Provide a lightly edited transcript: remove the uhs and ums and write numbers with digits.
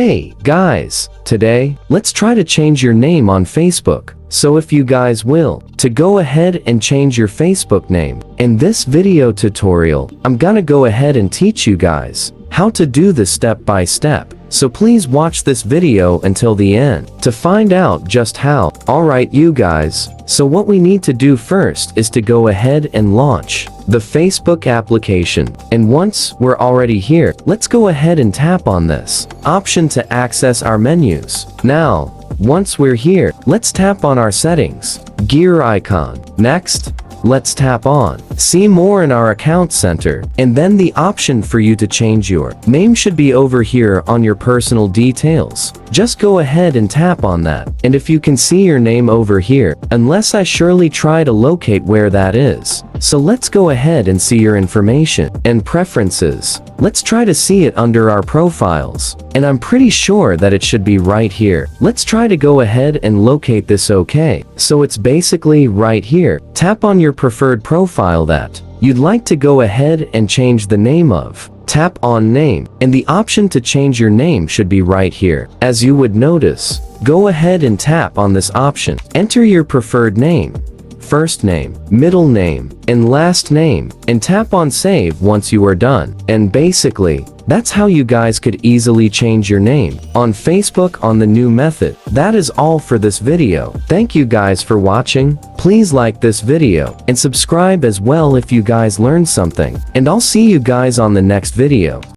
Hey, guys, today, let's try to change your name on Facebook. So if you guys will, to go ahead and change your Facebook name. In this video tutorial, I'm gonna go ahead and teach you guys how to do this step by step. So please watch this video until the end to find out just how. Alright you guys, so what we need to do first is to go ahead and launch the Facebook application. And once we're already here, let's go ahead and tap on this option to access our menus. Now, once we're here, let's tap on our settings gear icon. Next, let's tap on see more in our account center, and then the option for you to change your name should be over here on your personal details. Just go ahead and tap on that, and if you can see your name over here, unless I surely try to locate where that is. So let's go ahead and see your information and preferences. Let's try to see it under our profiles, and I'm pretty sure that it should be right here. Let's try to go ahead and locate this. Okay, so it's basically right here. Tap on your preferred profile that you'd like to go ahead and change the name of. Tap on name, and the option to change your name should be right here. As you would notice, go ahead and tap on this option. Enter your preferred name, first name, middle name, and last name, and tap on save once you are done. And basically, that's how you guys could easily change your name on Facebook on the new method. That is all for this video. Thank you guys for watching. Please like this video and subscribe as well if you guys learned something. And I'll see you guys on the next video.